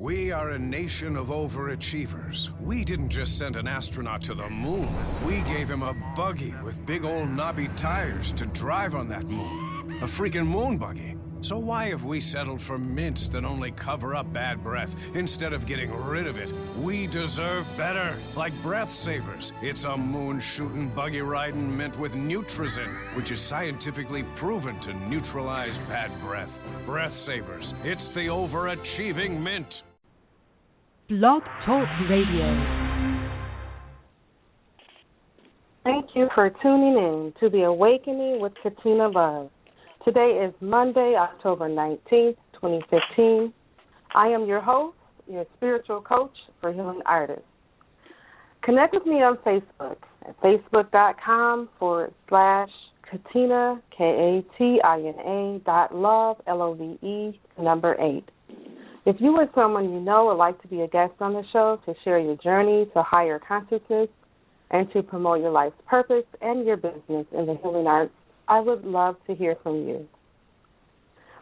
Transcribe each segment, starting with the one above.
We are a nation of overachievers. We didn't just send an astronaut to the moon. We gave him a buggy with big old knobby tires to drive on that moon. A freaking moon buggy. So why have we settled for mints that only cover up bad breath instead of getting rid of it? We deserve better, like Breath Savers. It's a moon-shooting, buggy-riding mint with Nutrizin, which is scientifically proven to neutralize bad breath. Breath Savers. It's the overachieving mint. Blog Talk Radio. Thank you for tuning in to The Awakening with Katina Love. Today is Monday, October 19th, 2015. I am your host, your spiritual coach for healing artists. Connect with me on Facebook at facebook.com/Katina, Katina.love, LOVE, number 8. If you or someone you know would like to be a guest on the show to share your journey to higher consciousness and to promote your life's purpose and your business in the healing arts, I would love to hear from you.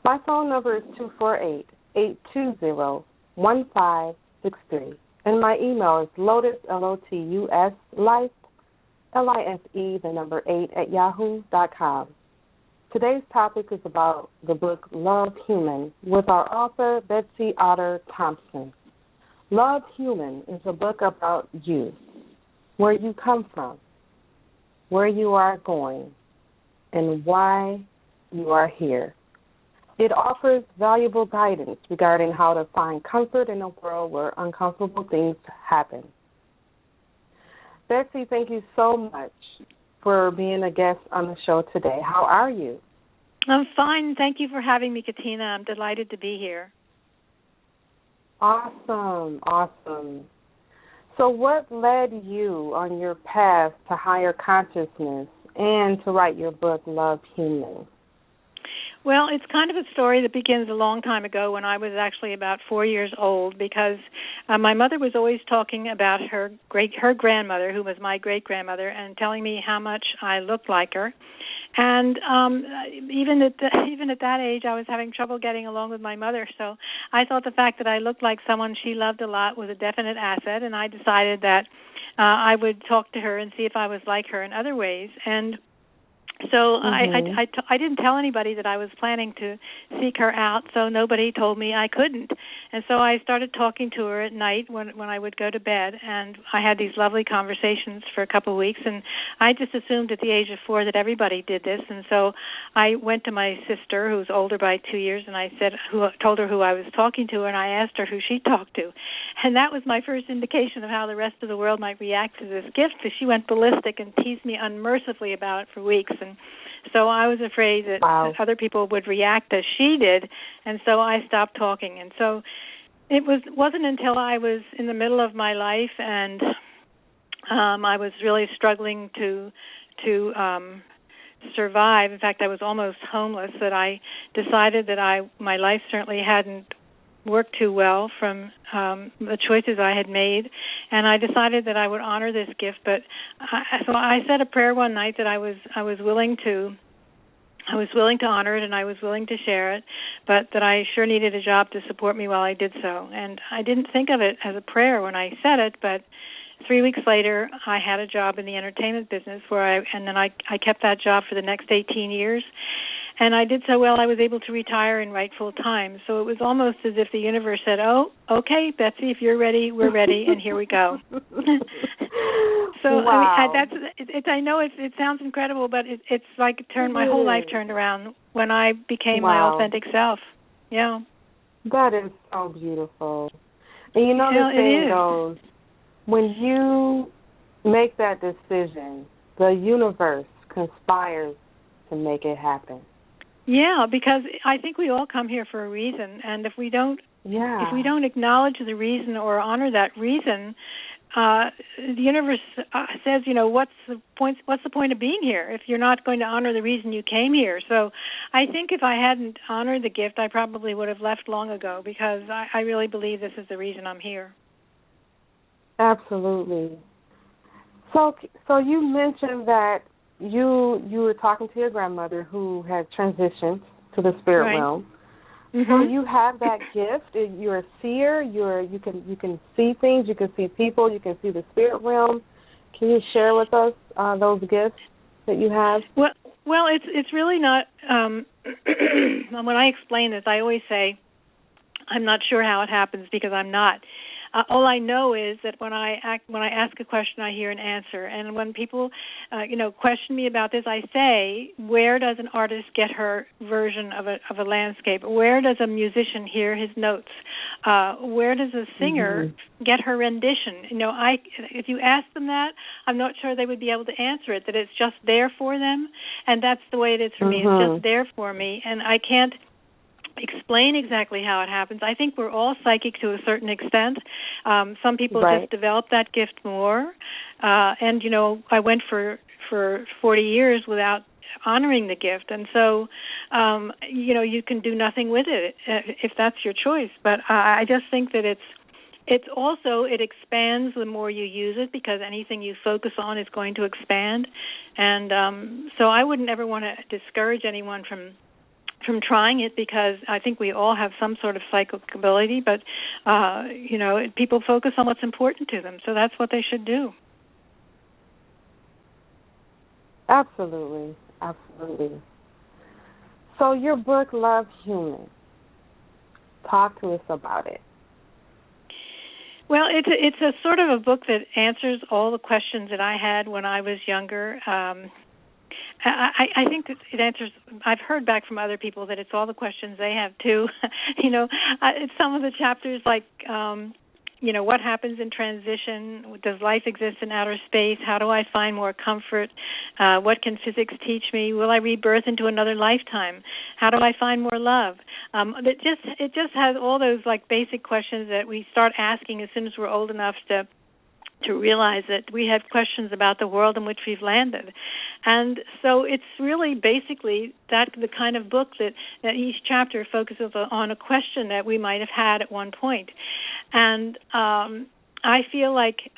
My phone number is 248-820-1563, and my email is lotus, LOTUS, life, LIFE, the number 8, @yahoo.com. Today's topic is about the book LoveHuman with our author, Betsy Otter Thompson. LoveHuman is a book about you, where you come from, where you are going, and why you are here. It offers valuable guidance regarding how to find comfort in a world where uncomfortable things happen. Betsy, thank you so much for being a guest on the show today. How are you? I'm fine. Thank you for having me, Katina. I'm delighted to be here. Awesome. So what led you on your path to higher consciousness and to write your book, LoveHuman? Well, it's kind of a story that begins a long time ago when I was actually about 4 years old, because my mother was always talking about her grandmother, who was my great-grandmother, and telling me how much I looked like her. And even at that age, I was having trouble getting along with my mother. So I thought the fact that I looked like someone she loved a lot was a definite asset, and I decided that I would talk to her and see if I was like her in other ways. And so I didn't tell anybody that I was planning to seek her out, so nobody told me I couldn't. And so I started talking to her at night when I would go to bed, and I had these lovely conversations for a couple of weeks, and I just assumed at the age of 4 that everybody did this. And so I went to my sister, who's older by 2 years, and I told her who I was talking to, and I asked her who she talked to. And that was my first indication of how the rest of the world might react to this gift, because she went ballistic and teased me unmercifully about it for weeks. And so I was afraid that other people would react as she did, and so I stopped talking. And so it wasn't until I was in the middle of my life and I was really struggling to survive. In fact, I was almost homeless, that I decided that my life certainly hadn't worked too well from the choices I had made, and I decided that I would honor this gift. But so I said a prayer one night that I was willing to honor it, and I was willing to share it, but that I sure needed a job to support me while I did so. And I didn't think of it as a prayer when I said it, but 3 weeks later, I had a job in the entertainment business and then I kept that job for the next 18 years. And I did so well, I was able to retire and write full time. So it was almost as if the universe said, "Oh, okay, Betsy, if you're ready, we're ready, and here we go." So wow. I know it sounds incredible, but it's like my whole life turned around when I became my authentic self. Yeah. That is so beautiful. And you know the saying goes, when you make that decision, the universe conspires to make it happen. Yeah, because I think we all come here for a reason, and if we don't acknowledge the reason or honor that reason, the universe says, what's the point of being here if you're not going to honor the reason you came here? So I think if I hadn't honored the gift, I probably would have left long ago, because I really believe this is the reason I'm here. Absolutely. So you mentioned that you were talking to your grandmother who had transitioned to the spirit realm. So you have that gift. You're a seer. You can see things. You can see people. You can see the spirit realm. Can you share with us those gifts that you have? Well, it's really not. When I explain this, I always say I'm not sure how it happens because I'm not. All I know is that when I ask a question, I hear an answer. And when people, question me about this, I say, where does an artist get her version of a landscape? Where does a musician hear his notes? Where does a singer get her rendition? If you ask them that, I'm not sure they would be able to answer it. That it's just there for them, and that's the way it is for me. It's just there for me, and I can't explain exactly how it happens. I think we're all psychic to a certain extent. Some people just develop that gift more. And I went for 40 years without honoring the gift. And so, you can do nothing with it if that's your choice. But I just think that it expands the more you use it, because anything you focus on is going to expand. And so I wouldn't ever want to discourage anyone from trying it, because I think we all have some sort of psychic ability, but, people focus on what's important to them, so that's what they should do. Absolutely, absolutely. So your book, LoveHuman, talk to us about it. Well, it's a sort of a book that answers all the questions that I had when I was younger. I think that it answers. I've heard back from other people that it's all the questions they have too. It's some of the chapters like, what happens in transition? Does life exist in outer space? How do I find more comfort? What can physics teach me? Will I rebirth into another lifetime? How do I find more love? It just has all those like basic questions that we start asking as soon as we're old enough to realize that we have questions about the world in which we've landed. And so it's really basically the kind of book that each chapter focuses on a question that we might have had at one point. And I feel like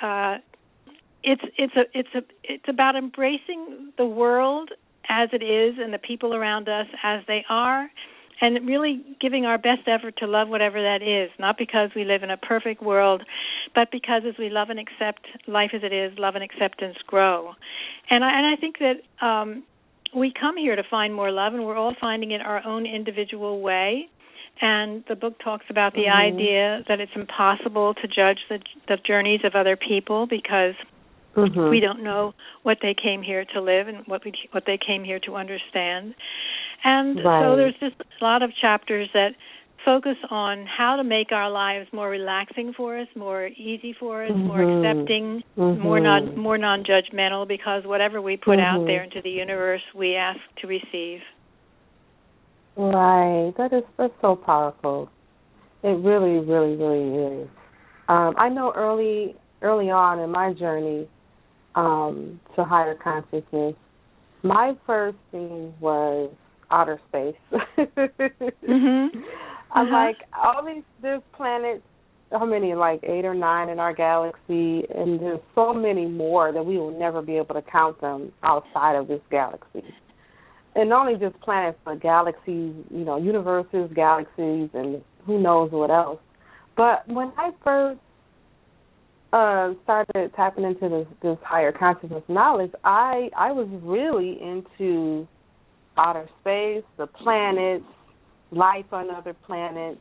it's about embracing the world as it is and the people around us as they are, and really giving our best effort to love whatever that is, not because we live in a perfect world, but because as we love and accept life as it is, love and acceptance grow. And I think that we come here to find more love, and we're all finding it our own individual way. And the book talks about the idea that it's impossible to judge the journeys of other people, because we don't know what they came here to live and what they came here to understand. And so there's just a lot of chapters that focus on how to make our lives more relaxing for us, more easy for us, more accepting, more non-judgmental, because whatever we put out there into the universe, we ask to receive. Right. That's so powerful. It really, really, really is. I know early on in my journey to higher consciousness, my first thing was outer space. I'm like, there's planets, how many, like 8 or 9 in our galaxy, and there's so many more that we will never be able to count them outside of this galaxy. And not only just planets, but galaxies, universes, galaxies, and who knows what else. But when I first started tapping into this higher consciousness knowledge, I was really into outer space, the planets, life on other planets,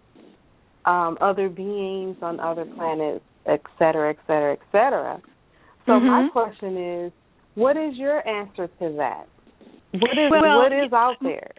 other beings on other planets, et cetera, et cetera, et cetera. So my question is, what is your answer to that? What is out there?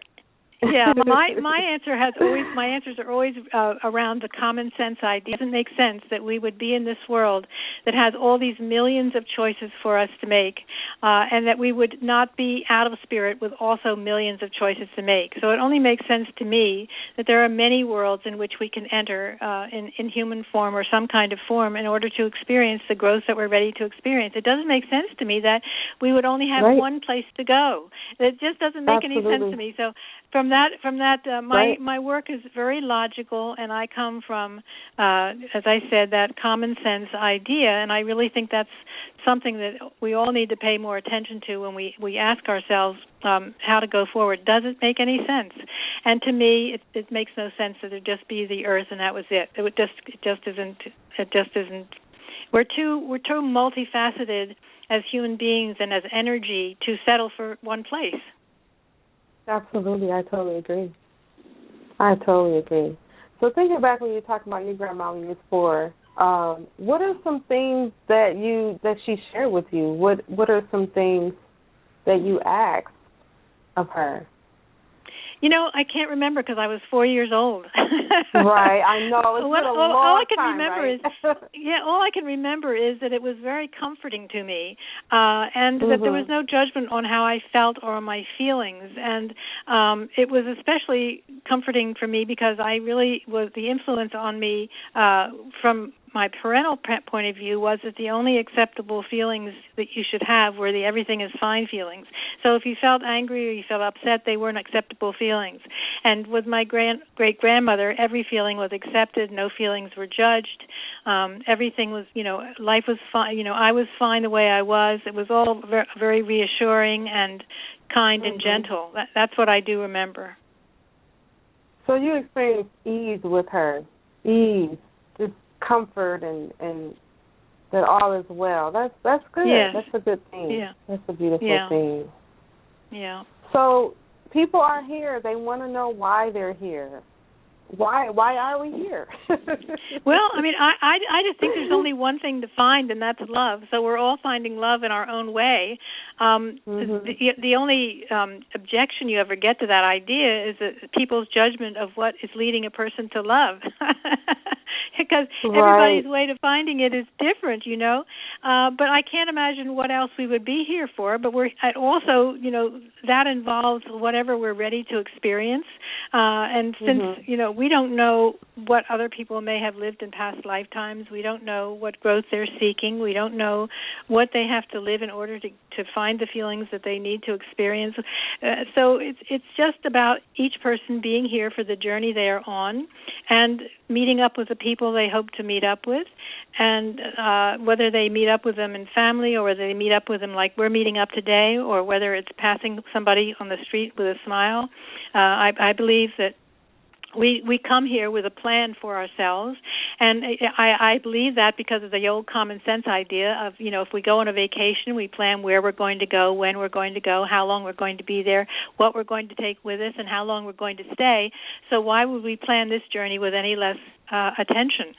Yeah, my answers are always around the common sense idea. It doesn't make sense that we would be in this world that has all these millions of choices for us to make, and that we would not be out of spirit with also millions of choices to make. So it only makes sense to me that there are many worlds in which we can enter in human form or some kind of form in order to experience the growth that we're ready to experience. It doesn't make sense to me that we would only have one place to go. It just doesn't make any sense to me. My work is very logical, and I come from, as I said, that common sense idea, and I really think that's something that we all need to pay more attention to when we ask ourselves how to go forward. Does it make any sense? And to me, it makes no sense that it just be the Earth and that was it. It just isn't. We're too multifaceted as human beings and as energy to settle for one place. Absolutely, I totally agree. So thinking back when you were talking about your grandma when you was 4, what are some things that she shared with you? What are some things that you asked of her? I can't remember because I was 4 years old. Right, I know. It's been a long time, right? All I can remember is that it was very comforting to me, and that there was no judgment on how I felt or on my feelings. And it was especially comforting for me because I really was the influence on me from my parental point of view was that the only acceptable feelings that you should have were the everything is fine feelings. So if you felt angry or you felt upset, they weren't acceptable feelings. And with my great-grandmother, every feeling was accepted. No feelings were judged. Everything was, life was fine. I was fine the way I was. It was all very reassuring and kind and gentle. That's what I do remember. So you experienced ease with her, just comfort and that all is well. That's good. Yes. That's a good thing. Yeah. That's a beautiful thing. Yeah. So people are here. They want to know why they're here. Why are we here? Well, I just think there's only one thing to find, and that's love. So we're all finding love in our own way. The only objection you ever get to that idea is that people's judgment of what is leading a person to love. Because everybody's way to finding it is different, But I can't imagine what else we would be here for. But we're also, that involves whatever we're ready to experience. And since, we don't know what other people may have lived in past lifetimes. We don't know what growth they're seeking. We don't know what they have to live in order to find the feelings that they need to experience. So it's just about each person being here for the journey they are on and meeting up with the people they hope to meet up with, and whether they meet up with them in family or whether they meet up with them like we're meeting up today, or whether it's passing somebody on the street with a smile. I believe that we come here with a plan for ourselves, and I believe that because of the old common sense idea of, if we go on a vacation, we plan where we're going to go, when we're going to go, how long we're going to be there, what we're going to take with us, and how long we're going to stay. So why would we plan this journey with any less attention?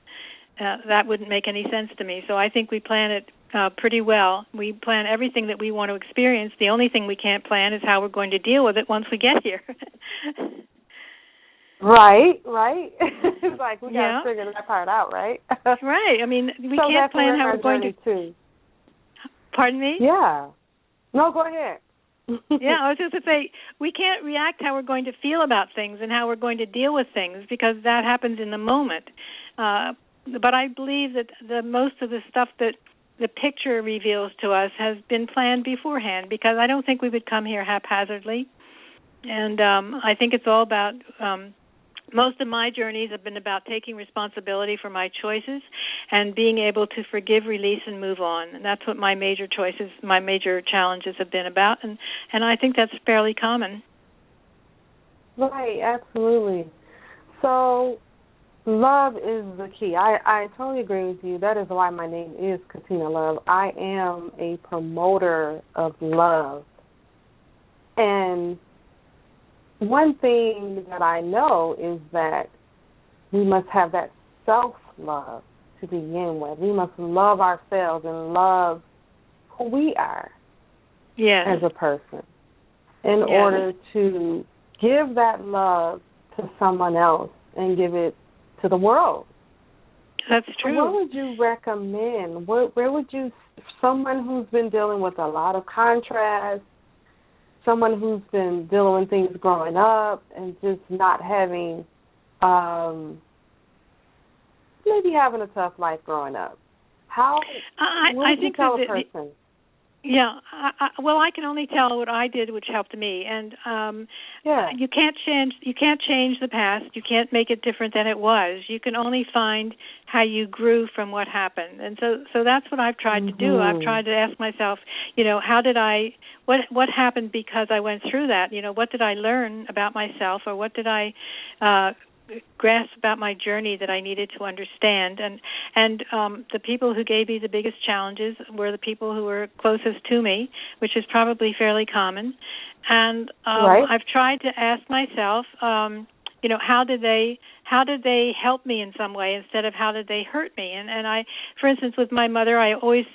That wouldn't make any sense to me. So I think we plan it pretty well. We plan everything that we want to experience. The only thing we can't plan is how we're going to deal with it once we get here. Right. It's like we got to figure that part out, right? Right. We can't plan how we're going to. Too. Pardon me? Yeah. No, go ahead. Yeah, I was just to say, we can't react how we're going to feel about things and how we're going to deal with things because that happens in the moment. But I believe that the most of the stuff that the picture reveals to us has been planned beforehand, because I don't think we would come here haphazardly. And I think it's all about, most of my journeys have been about taking responsibility for my choices and being able to forgive, release, and move on. And that's what my major challenges have been about. And I think that's fairly common. Right, absolutely. So love is the key. I totally agree with you. That is why my name is Katina Love. I am a promoter of love. And one thing that I know is that we must have that self-love to begin with. We must love ourselves and love who we are as a person in order to give that love to someone else and give it to the world. That's true. So what would you recommend? Where would you, someone who's been dealing with a lot of contrast, someone who's been dealing with things growing up and just not having, maybe having a tough life growing up. What would you tell a person? Yeah, well, I can only tell what I did, which helped me, and you can't change the past. You can't make it different than it was. You can only find how you grew from what happened, and so that's what I've tried to do. I've tried to ask myself, what happened because I went through that? What did I learn about myself, or what did I grasp about my journey that I needed to understand, and the people who gave me the biggest challenges were the people who were closest to me, which is probably fairly common. And I've tried to ask myself, how did they help me in some way instead of how did they hurt me? And I, for instance, with my mother, I always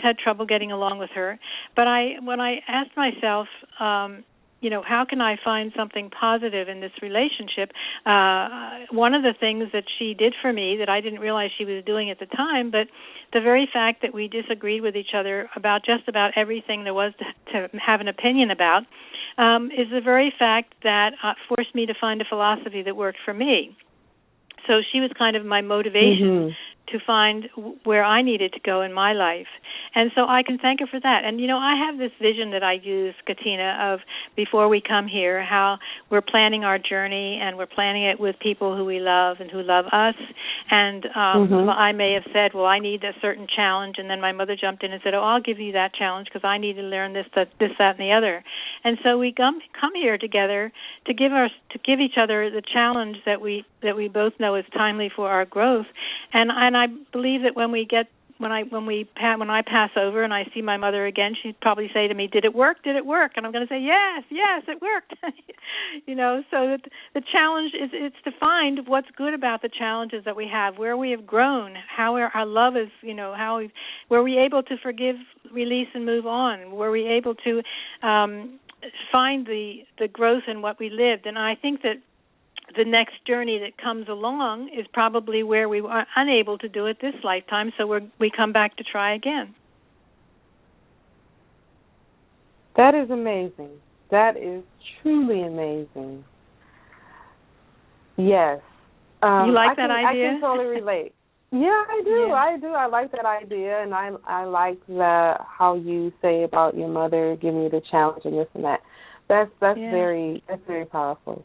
had trouble getting along with her. But when I asked myself, how can I find something positive in this relationship? One of the things that she did for me that I didn't realize she was doing at the time, but the very fact that we disagreed with each other about just about everything there was to have an opinion about is the very fact that forced me to find a philosophy that worked for me. So she was kind of my motivation to find where I needed to go in my life. And so I can thank her for that. And, I have this vision that I use, Katina, of before we come here, how we're planning our journey and we're planning it with people who we love and who love us. And I may have said, well, I need a certain challenge. And then my mother jumped in and said, I'll give you that challenge because I need to learn this, that, and the other. And so we come here together to give each other the challenge that we both know is timely for our growth. And I believe that when I pass over and I see my mother again, she'd probably say to me, "Did it work? Did it work?" And I'm going to say, "Yes, it worked." So that the challenge is it's to find what's good about the challenges that we have, where we have grown, how our love is, were we able to forgive, release, and move on? Were we able to find the growth in what we lived? And I think that the next journey that comes along is probably where we were unable to do it this lifetime, so we come back to try again. That is amazing. That is truly amazing. Yes. You like that idea? I can totally relate. Yeah, I do. Yeah. I do. I like that idea, and I like how you say about your mother giving you the challenge and this and that. That's very powerful.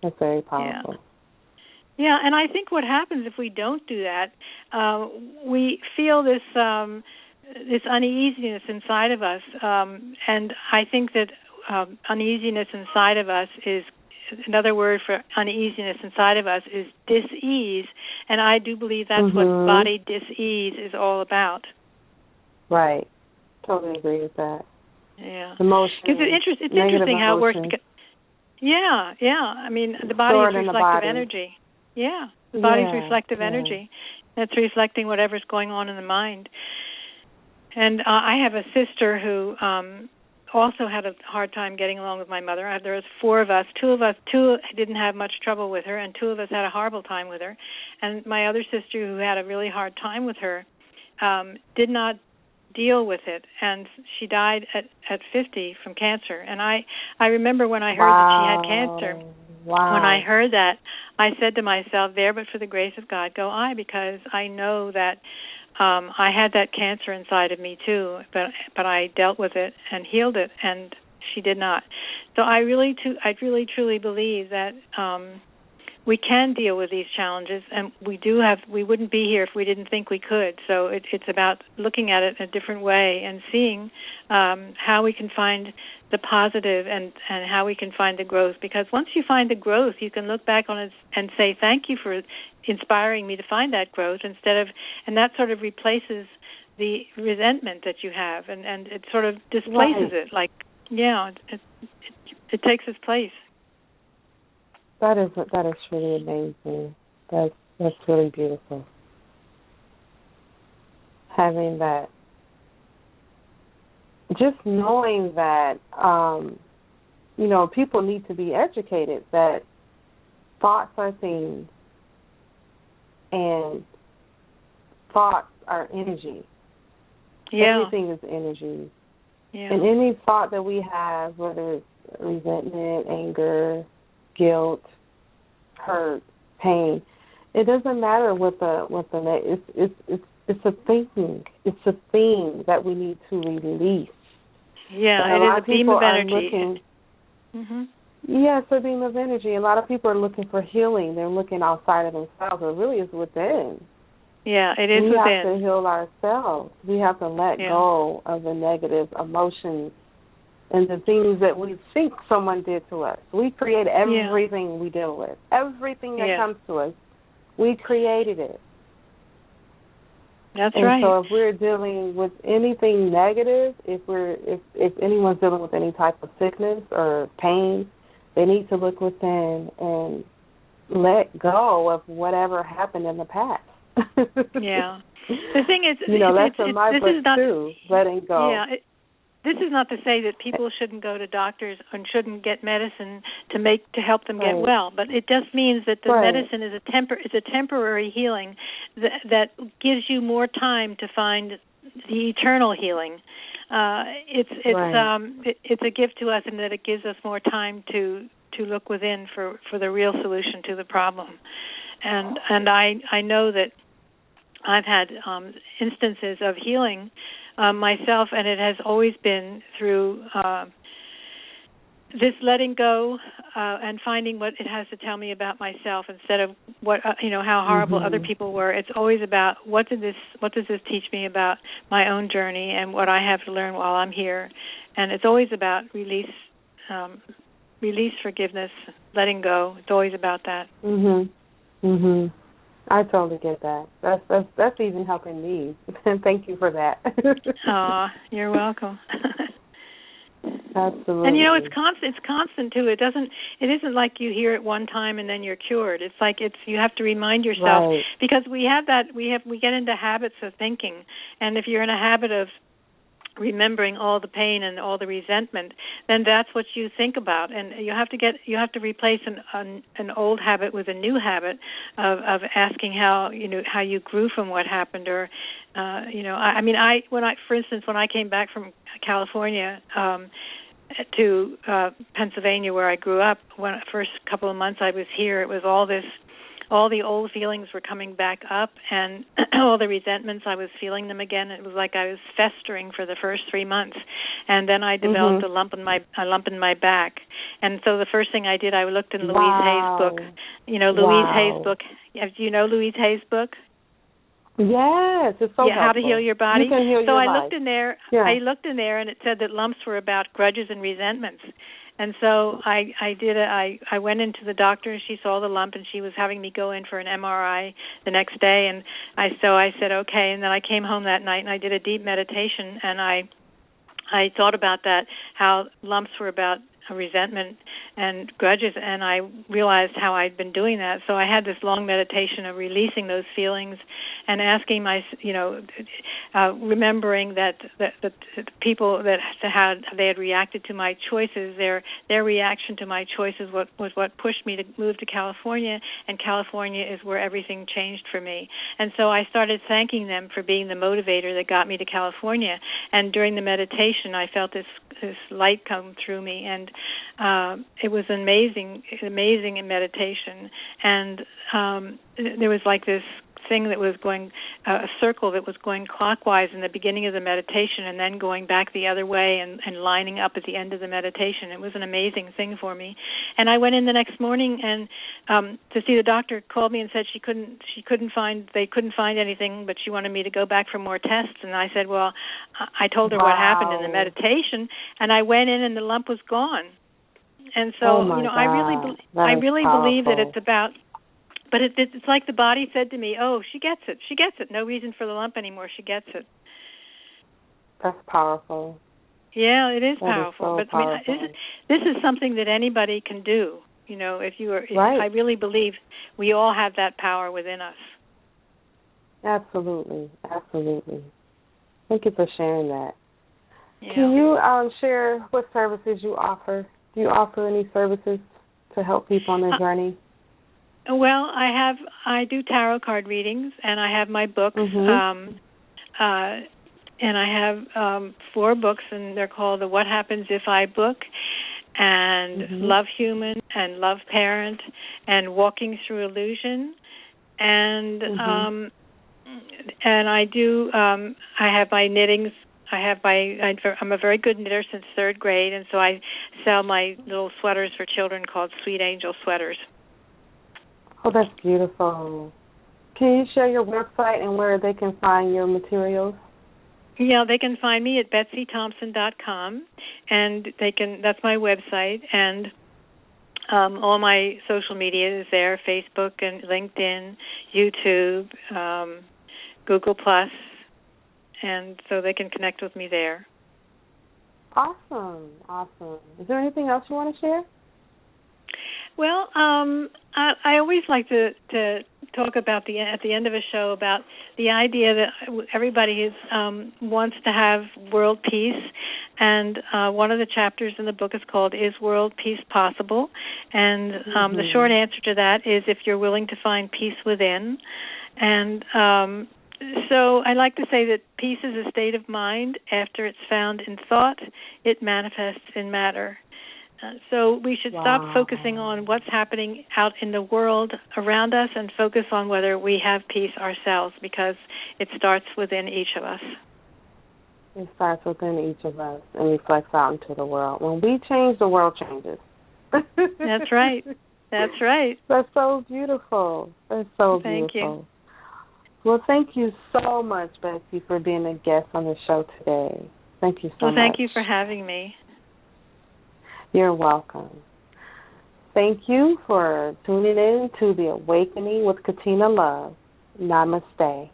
That's very powerful. Yeah, and I think what happens if we don't do that, we feel this uneasiness inside of us, and I think that uneasiness inside of us is another word for uneasiness inside of us is dis-ease, and I do believe that's what body dis-ease is all about. Right. Totally agree with that. Yeah. Emotion. Because it's interesting how it works. Yeah. I mean, the body is reflective energy. Yeah, the body's reflective energy. That's reflecting whatever's going on in the mind. And I have a sister who also had a hard time getting along with my mother. There was four of us. Two didn't have much trouble with her, and two of us had a horrible time with her. And my other sister, who had a really hard time with her, did not deal with it, and she died at 50 from cancer. And I remember when I heard that she had cancer. Wow. When I heard that, I said to myself, there but for the grace of God go I, because I know that I had that cancer inside of me too, but I dealt with it and healed it, and she did not. So I really truly believe that we can deal with these challenges, and we wouldn't be here if we didn't think we could. So it's about looking at it in a different way and seeing how we can find the positive and how we can find the growth. Because once you find the growth, you can look back on it and say, thank you for inspiring me to find that growth, and that sort of replaces the resentment that you have, and it sort of displaces it. Like, it takes its place. That is really amazing. That's really beautiful. Having that, just knowing that, people need to be educated that thoughts are things, and thoughts are energy. Yeah. Everything is energy. Yeah. And any thought that we have, whether it's resentment, anger, guilt, hurt, pain, It doesn't matter what it's a thing. It's a thing that we need to release. Yeah, and it is a beam of energy. Yeah, it's a beam of energy. A lot of people are looking for healing. They're looking outside of themselves. It really is within. Yeah, it is within. We have to within. heal ourselves. We have to let go of the negative emotions and the things that we think someone did to us. We create everything we deal with. Everything that comes to us, we created it. That's and right. So if we're dealing with anything negative, if anyone's dealing with any type of sickness or pain, they need to look within and let go of whatever happened in the past. Yeah. The thing is, that's in my book too, letting go. Yeah. This is not to say that people shouldn't go to doctors and shouldn't get medicine to help them get well, but it just means that the medicine is a temporary healing that gives you more time to find the eternal healing. It's a gift to us in that it gives us more time to look within for the real solution to the problem. And I know that I've had instances of healing myself, and it has always been through this letting go and finding what it has to tell me about myself instead of what how horrible other people were. It's always about what does this teach me about my own journey and what I have to learn while I'm here. And it's always about release, forgiveness, letting go. It's always about that. I totally get that. That's even helping me. Thank you for that. Aw, you're welcome. Absolutely. And it's constant too. It isn't like you hear it one time and then you're cured. It's like you have to remind yourself because we get into habits of thinking, and if you're in a habit of remembering all the pain and all the resentment, then that's what you think about, and you have to replace an old habit with a new habit of asking how you grew from what happened, or for instance, when I came back from California to Pennsylvania, where I grew up, when the first couple of months I was here, it was all the old feelings were coming back up, and all the resentments, I was feeling them again. It was like I was festering for the first 3 months, and then I developed a lump in my back. And so the first thing I did, I looked in Louise Hay's book. Louise Hay's book. Do you know Louise Hay's book? Yes, it's so helpful. How to Heal Your Body. You can heal your life. Looked in there. Yeah. I looked in there, and it said that lumps were about grudges and resentments. And so I went into the doctor, and she saw the lump, and she was having me go in for an MRI the next day. And I said, okay. And then I came home that night, and I did a deep meditation, and I thought about that, how lumps were about resentment and grudges, and I realized how I'd been doing that. So I had this long meditation of releasing those feelings and asking remembering that the people that they had reacted to my choices, their reaction to my choices was what pushed me to move to California, and California is where everything changed for me. And so I started thanking them for being the motivator that got me to California. And during the meditation, I felt this light come through me, and it was amazing in meditation. And there was like this thing that was going, a circle that was going clockwise in the beginning of the meditation and then going back the other way and lining up at the end of the meditation. It was an amazing thing for me. And I went in the next morning and to see the doctor, called me and said they couldn't find anything, but she wanted me to go back for more tests. And I said, well, I told her what happened in the meditation, and I went in and the lump was gone. And so, I really believe that it's about. But it's like the body said to me, oh, she gets it. She gets it. No reason for the lump anymore. She gets it. That's powerful. Yeah, it is powerful. That is so powerful. This is something that anybody can do. If you are, right. I really believe we all have that power within us. Absolutely. Absolutely. Thank you for sharing that. Yeah. Can you share what services you offer? Do you offer any services to help people on their journey? Well, I do tarot card readings, and I have my books, and I have 4 books, and they're called the What Happens If I book, and LoveHuman, and Love Parent, and Walking Through Illusion, and I do. I have my knittings. I'm a very good knitter since 3rd grade, and so I sell my little sweaters for children called Sweet Angel Sweaters. Oh, that's beautiful. Can you share your website and where they can find your materials? Yeah, they can find me at betsythompson.com, and that's my website, and all my social media is there, Facebook and LinkedIn, YouTube, Google+, and so they can connect with me there. Awesome. Is there anything else you want to share? Well, I always like to talk about at the end of a show about the idea that everybody wants to have world peace, and one of the chapters in the book is called "Is World Peace Possible?" And the short answer to that is if you're willing to find peace within. And so I like to say that peace is a state of mind. After it's found in thought, it manifests in matter. So we should stop focusing on what's happening out in the world around us and focus on whether we have peace ourselves, because it starts within each of us. It starts within each of us and reflects out into the world. When we change, the world changes. That's right. That's right. That's so beautiful. That's so beautiful. Thank you. Well, thank you so much, Betsy, for being a guest on the show today. Thank you so much. Well, thank you for having me. You're welcome. Thank you for tuning in to The Awakening with Katina Love. Namaste.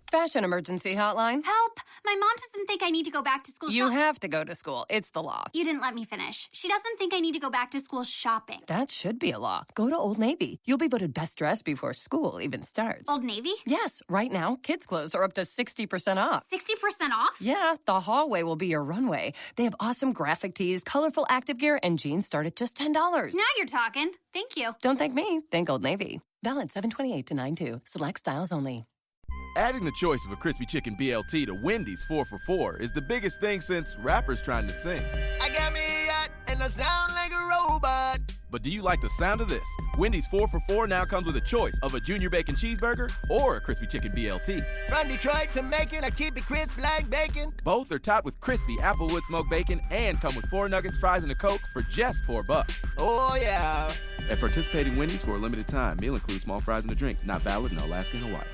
Fashion emergency hotline. Help! My mom doesn't think I need to go back to school. You have to go to school. It's the law. You didn't let me finish. She doesn't think I need to go back to school shopping. That should be a law. Go to Old Navy. You'll be voted best dressed before school even starts. Old Navy? Yes, right now, kids' clothes are up to 60% off. 60% off? Yeah, the hallway will be your runway. They have awesome graphic tees, colorful active gear, and jeans start at just $10. Now you're talking. Thank you. Don't thank me. Thank Old Navy. Valid 7/28 to 9/2. Select styles only. Adding the choice of a crispy chicken BLT to Wendy's 4 for $4 is the biggest thing since rappers trying to sing. I got me a yacht and I sound like a robot. But do you like the sound of this? Wendy's 4 for $4 now comes with a choice of a junior bacon cheeseburger or a crispy chicken BLT. From Detroit to Macon, I keep it crisp like bacon. Both are topped with crispy Applewood smoked bacon and come with 4 nuggets, fries, and a Coke for just $4. Oh, yeah. At participating Wendy's for a limited time, meal includes small fries and a drink. Not valid in Alaska and Hawaii.